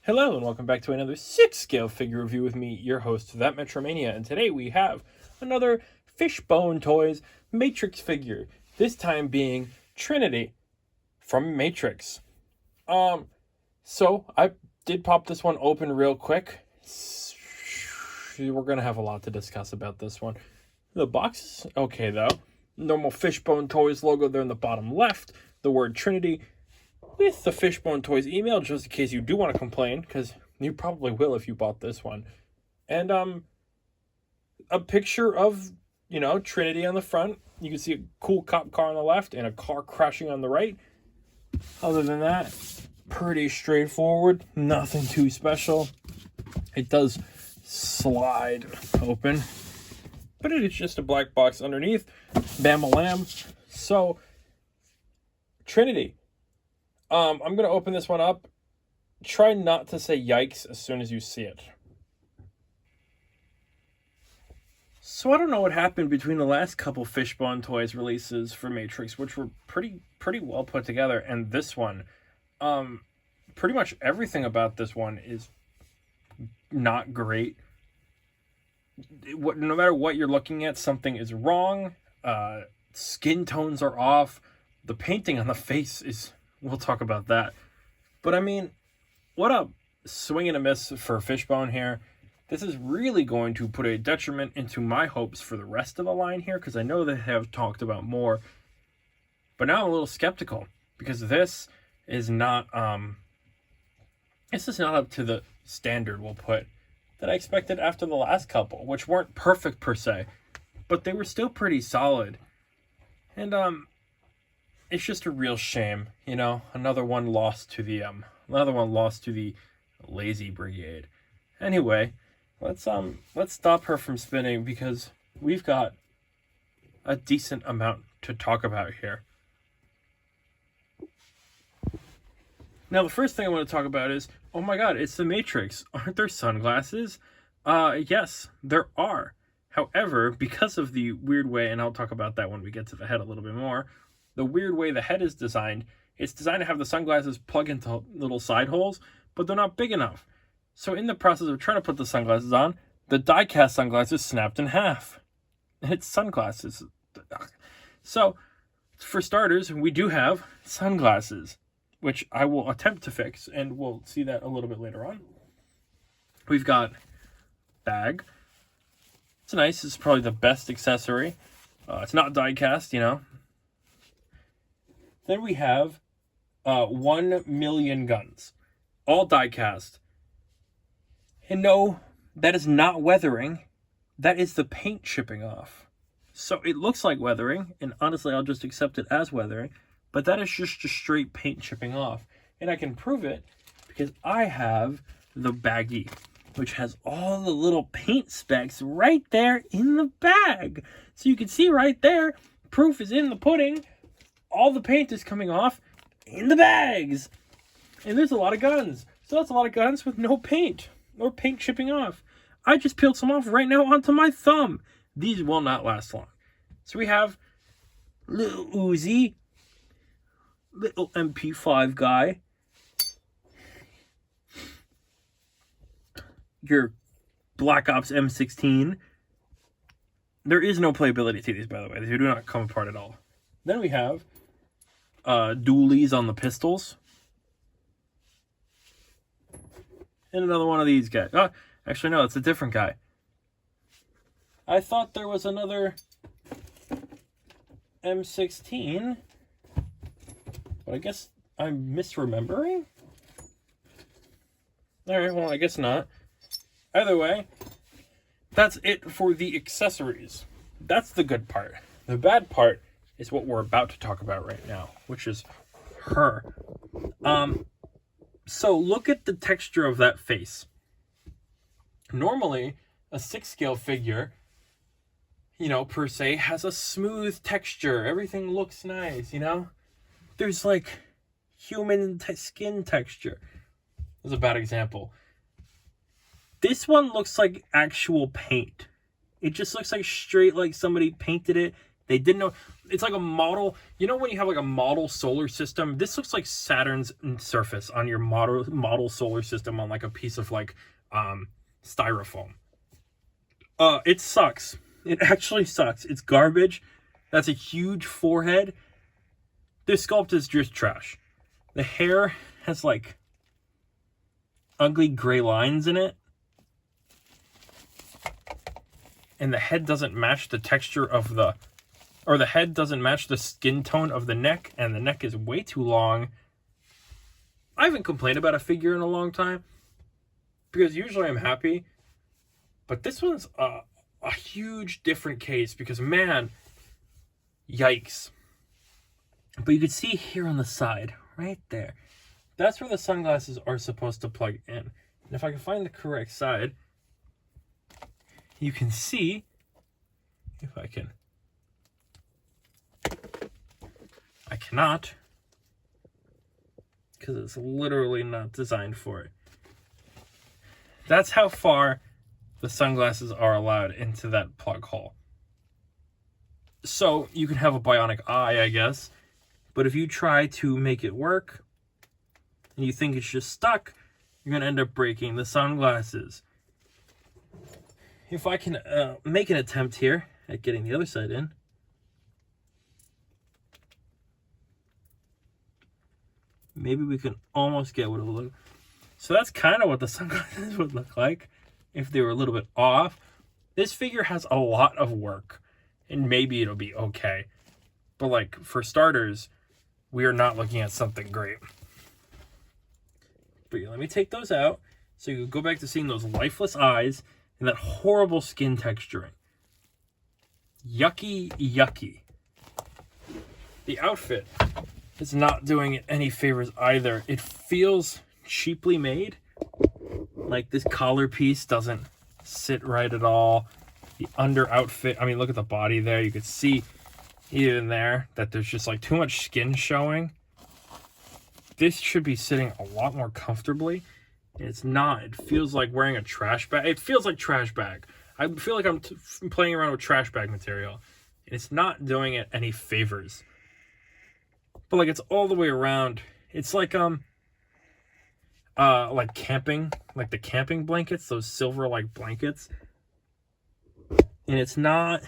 Hello and welcome back to another 6-scale figure review with me, your host, That Mania. And today we have another Fishbone Toys Matrix figure. This time being Trinity from Matrix. So I did pop this one open real quick. We're gonna have a lot to discuss about this one. The box is okay though. Normal Fishbone Toys logo there in the bottom left. The word Trinity with the Fishbone Toys email, just in case you do want to complain, because you probably will if you bought this one. And a picture of, Trinity on the front. You can see a cool cop car on the left and a car crashing on the right. Other than that, pretty straightforward. Nothing too special. It does slide open, but it is just a black box underneath. Bam-a-lam. So, Trinity. I'm going to open this one up. Try not to say yikes as soon as you see it. So I don't know what happened between the last couple Fishbone Toys releases for Matrix, which were pretty well put together, and this one. Pretty much everything about this one is not great. No matter what you're looking at, something is wrong. Skin tones are off. The painting on the face is... We'll talk about that. But I mean, what a swing and a miss for Fishbone here. This is really going to put a detriment into my hopes for the rest of the line here, because I know they have talked about more. But now I'm a little skeptical, because this is not up to the standard, we'll put, that I expected after the last couple, which weren't perfect per se, but they were still pretty solid. And it's just a real shame, another one lost to the Lazy Brigade. Anyway, let's stop her from spinning, because we've got a decent amount to talk about here. Now, the first thing I want to talk about is, oh my god, it's the Matrix. Aren't there sunglasses? Yes, there are. However, because of the weird way, and I'll talk about that when we get to the head a little bit more, the weird way the head is designed, it's designed to have the sunglasses plug into little side holes, but they're not big enough. So in the process of trying to put the sunglasses on, the die-cast sunglasses snapped in half. And it's sunglasses. So, for starters, we do have sunglasses, which I will attempt to fix, and we'll see that a little bit later on. We've got bag. It's nice. It's probably the best accessory. It's not die-cast, Then we have 1 million guns, all die-cast. And no, that is not weathering. That is the paint chipping off. So it looks like weathering, and honestly, I'll just accept it as weathering, but that is just straight paint chipping off. And I can prove it because I have the baggie, which has all the little paint specks right there in the bag. So you can see right there, proof is in the pudding. All the paint is coming off in the bags. And there's a lot of guns. So that's a lot of guns with no paint or paint chipping off. I just peeled some off right now onto my thumb. These will not last long. So we have little Uzi, little MP5 guy, your Black Ops M16. There is no playability to these, by the way. They do not come apart at all. Then we have dualies on the pistols. And another one of these guys. Oh, actually, no, it's a different guy. I thought there was another M16, but I guess I'm misremembering? Alright, well, I guess not. Either way, that's it for the accessories. That's the good part. The bad part is what we're about to talk about right now, which is her. So look at the texture of that face. Normally, a 6-scale figure, per se, has a smooth texture. Everything looks nice, There's like human skin texture. That's a bad example. This one looks like actual paint. It just looks like straight, like somebody painted it. They didn't know. it's like a model. You know when you have like a model solar system? This looks like Saturn's surface on your model solar system on like a piece of like styrofoam. It sucks. It actually sucks. It's garbage. That's a huge forehead. This sculpt is just trash. The hair has like ugly gray lines in it. And the head doesn't match the texture of the head doesn't match the skin tone of the neck, and the neck is way too long. I haven't complained about a figure in a long time, because usually I'm happy. But this one's a huge different case, because man, yikes. But you can see here on the side, right there, that's where the sunglasses are supposed to plug in. And if I can find the correct side, you can see, if I can, I cannot, because it's literally not designed for it. That's how far the sunglasses are allowed into that plug hole. So you can have a bionic eye, I guess, but if you try to make it work and you think it's just stuck, you're going to end up breaking the sunglasses. If I can make an attempt here at getting the other side in. Maybe we can almost get what it would look. So that's kind of what the sunglasses would look like if they were a little bit off. This figure has a lot of work, and maybe it'll be okay. But like, for starters, we are not looking at something great. But yeah, let me take those out so you can go back to seeing those lifeless eyes and that horrible skin texturing. Yucky, yucky. The outfit is not doing it any favors either. It feels cheaply made. Like this collar piece doesn't sit right at all. The under outfit, I mean, look at the body there. You could see even there that there's just like too much skin showing. This should be sitting a lot more comfortably. It's not. It feels like wearing a trash bag. It feels like trash bag. I feel like I'm playing around with trash bag material. And it's not doing it any favors. But like, it's all the way around. It's like camping, like the camping blankets, those silver like blankets. And it's not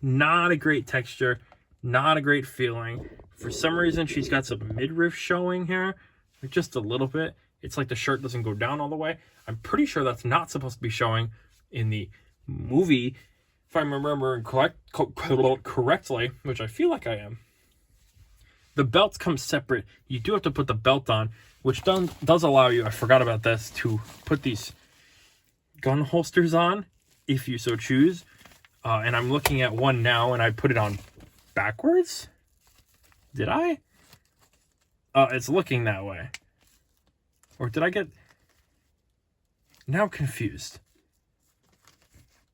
a great texture, not a great feeling. For some reason, she's got some midriff showing here, like just a little bit. It's like the shirt doesn't go down all the way. I'm pretty sure that's not supposed to be showing in the movie, if I'm remembering correctly, which I feel like I am. The belts come separate. You do have to put the belt on, which does allow you, I forgot about this, to put these gun holsters on, if you so choose. And I'm looking at one now, and I put it on backwards? Did I? It's looking that way. Or did I get... Now I'm confused.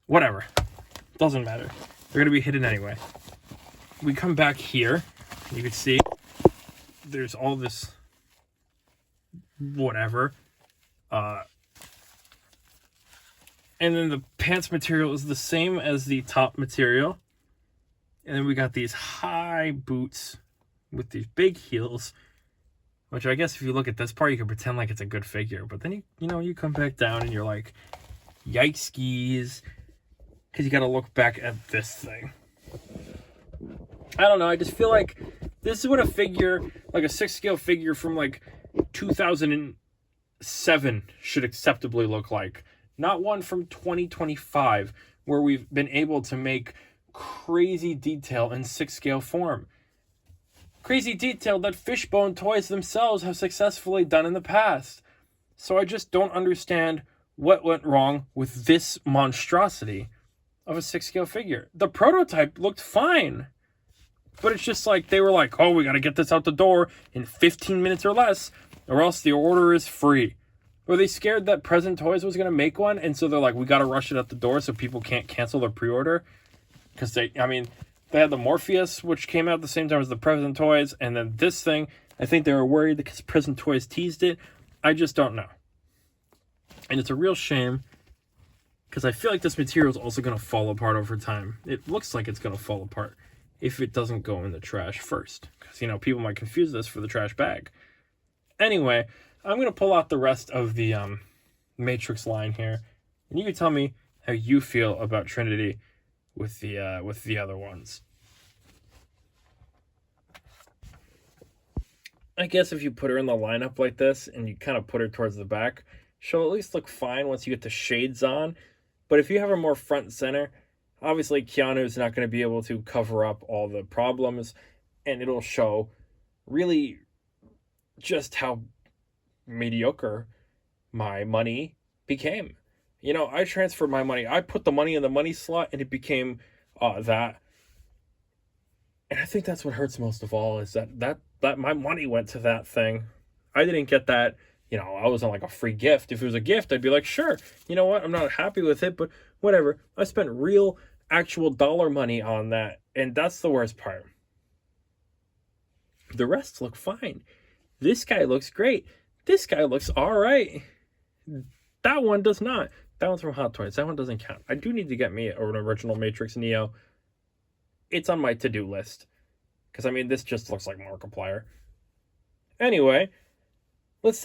Whatever. Doesn't matter. They're going to be hidden anyway. We come back here. You can see there's all this whatever. And then the pants material is the same as the top material. And then we got these high boots with these big heels. Which I guess if you look at this part, you can pretend like it's a good figure. But then, you come back down and you're like, yikes skis. Because you got to look back at this thing. I don't know. I just feel like this is what a figure, like a 6-scale figure from like 2007 should acceptably look like. Not one from 2025 where we've been able to make crazy detail in 6-scale form. Crazy detail that Fishbone Toys themselves have successfully done in the past. So I just don't understand what went wrong with this monstrosity of a 6-scale figure. The prototype looked fine. But it's just like, they were like, oh, we got to get this out the door in 15 minutes or less, or else the order is free. Were they scared that Present Toys was going to make one? And so they're like, we got to rush it out the door so people can't cancel their pre-order? Because they had the Morpheus, which came out at the same time as the Present Toys, and then this thing, I think they were worried because Present Toys teased it. I just don't know. And it's a real shame, because I feel like this material is also going to fall apart over time. It looks like it's going to fall apart. if it doesn't go in the trash first. Because, you know, people might confuse this for the trash bag. Anyway, I'm going to pull out the rest of the Matrix line here. And you can tell me how you feel about Trinity with the other ones. I guess if you put her in the lineup like this and you kind of put her towards the back, she'll at least look fine once you get the shades on. But if you have her more front and center, obviously Keanu's not going to be able to cover up all the problems, and it'll show really just how mediocre my money became. You know, I transferred my money. I put the money in the money slot, and it became that. And I think that's what hurts most of all, is that my money went to that thing. I didn't get that. You know, I wasn't like a free gift. If it was a gift, I'd be like, sure, you know what? I'm not happy with it, but whatever. I spent real, actual dollar money on that, and that's the worst part. The rest look fine. This guy looks great. This guy looks all right. That one does not. That one's from Hot Toys. That one doesn't count. I do need to get me an original Matrix Neo. It's on my to-do list. Because, I mean, this just looks like Markiplier. Anyway, let's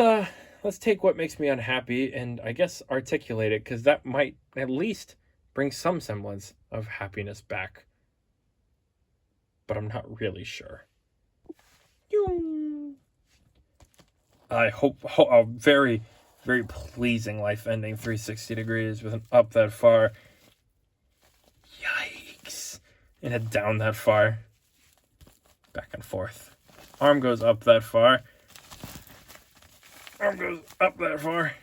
take what makes me unhappy and, I guess, articulate it. Because that might at least bring some semblance of happiness back. But I'm not really sure. I hope a very, very pleasing life ending 360 degrees with an up that far. Yikes. And head down that far. Back and forth. Arm goes up that far. Arm goes up that far.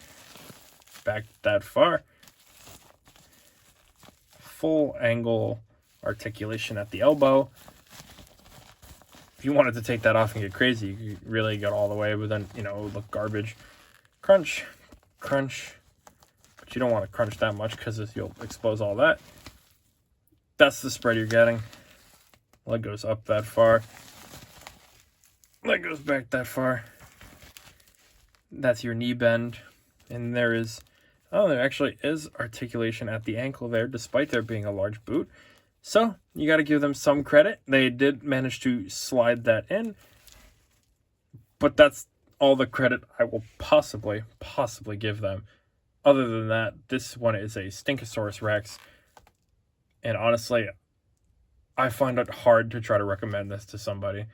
Back that far. Full angle articulation at the elbow. If you wanted to take that off and get crazy, you could really go all the way, but then, you know, it would look garbage. Crunch, crunch. But you don't want to crunch that much because you'll expose all that. That's the spread you're getting. Leg goes up that far. Leg goes back that far. That's your knee bend. And there actually is articulation at the ankle there, despite there being a large boot. So, you got to give them some credit. They did manage to slide that in. But that's all the credit I will possibly give them. Other than that, this one is a Stinkosaurus Rex. And honestly, I find it hard to try to recommend this to somebody.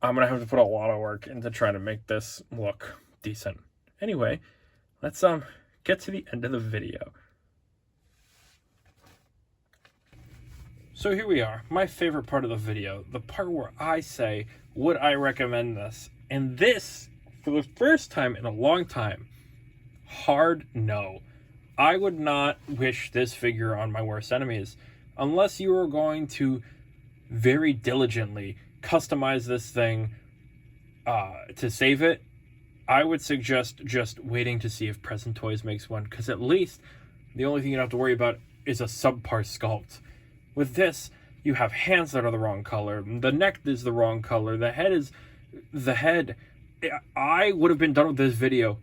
I'm going to have to put a lot of work into trying to make this look decent. Anyway, let's get to the end of the video. So here we are, my favorite part of the video, the part where I say, would I recommend this? And this, for the first time in a long time, hard no. I would not wish this figure on my worst enemies, unless you were going to very diligently customize this thing to save it. I would suggest just waiting to see if Present Toys makes one, because at least the only thing you don't have to worry about is a subpar sculpt. With this, you have hands that are the wrong color. The neck is the wrong color. The head is the head. I would have been done with this video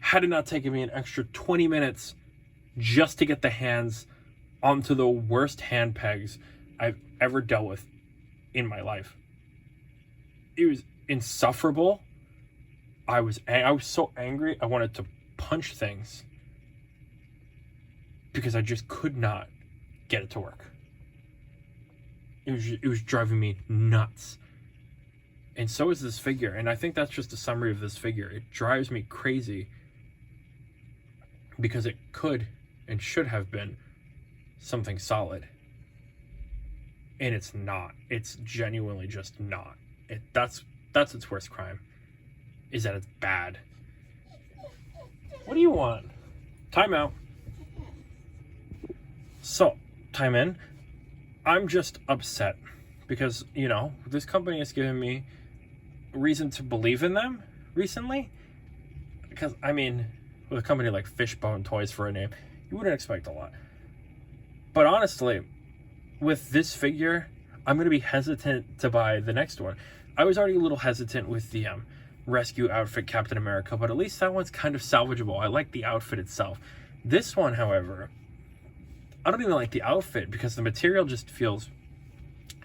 had it not taken me an extra 20 minutes just to get the hands onto the worst hand pegs I've ever dealt with in my life. It was insufferable. I was so angry. I wanted to punch things because I just could not get it to work. It was driving me nuts. And so is this figure. And I think that's just a summary of this figure. It drives me crazy because it could and should have been something solid. And it's not. It's genuinely just not. That's its worst crime, is that it's bad. What do you want? Time out. So, time in. I'm just upset because, you know, this company has given me reason to believe in them recently. Because, I mean, with a company like Fishbone Toys for a name, you wouldn't expect a lot. But honestly, with this figure, I'm going to be hesitant to buy the next one. I was already a little hesitant with the rescue outfit Captain America, but at least that one's kind of salvageable. I like the outfit itself. This one, however, I don't even like the outfit because the material just feels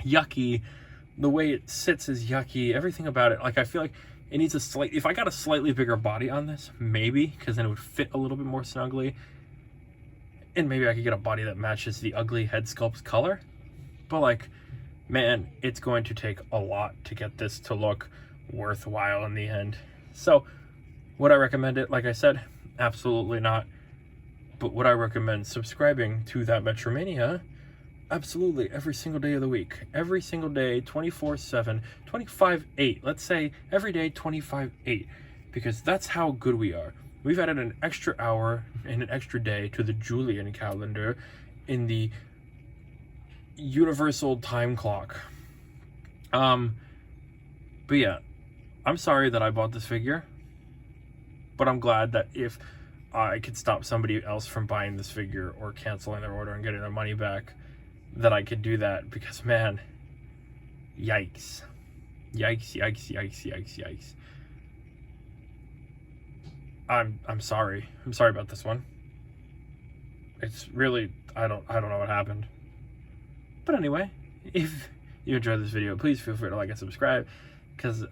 yucky. The way it sits is yucky. Everything about it, like, I feel like it needs if I got a slightly bigger body on this, maybe, because then it would fit a little bit more snugly. And maybe I could get a body that matches the ugly head sculpt's color. But, like, man, it's going to take a lot to get this to look worthwhile in the end. So, would I recommend it? Like I said, absolutely not. But would I recommend subscribing to That Metromania? Absolutely, every single day of the week. Every single day, 24/7, 25/8. Let's say every day, 25/8. Because that's how good we are. We've added an extra hour and an extra day to the Julian calendar in the universal time clock. But yeah, I'm sorry that I bought this figure. But I'm glad that if I could stop somebody else from buying this figure or canceling their order and getting their money back, that I could do that, because man, yikes. Yikes, yikes, yikes, yikes, yikes. I'm sorry. I'm sorry about this one. It's really, I don't know what happened. But anyway, if you enjoyed this video, please feel free to like and subscribe, because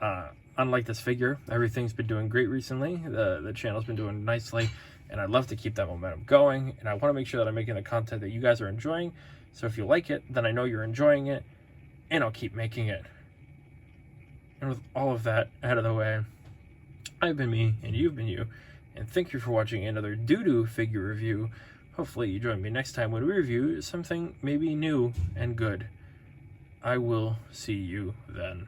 unlike this figure, everything's been doing great recently. The channel's been doing nicely, and I'd love to keep that momentum going, and I want to make sure that I'm making the content that you guys are enjoying. So if you like it, then I know you're enjoying it, and I'll keep making it. And with all of that out of the way, I've been me, and you've been you, and thank you for watching another doo-doo figure review. Hopefully you join me next time when we review something maybe new and good. I will see you then.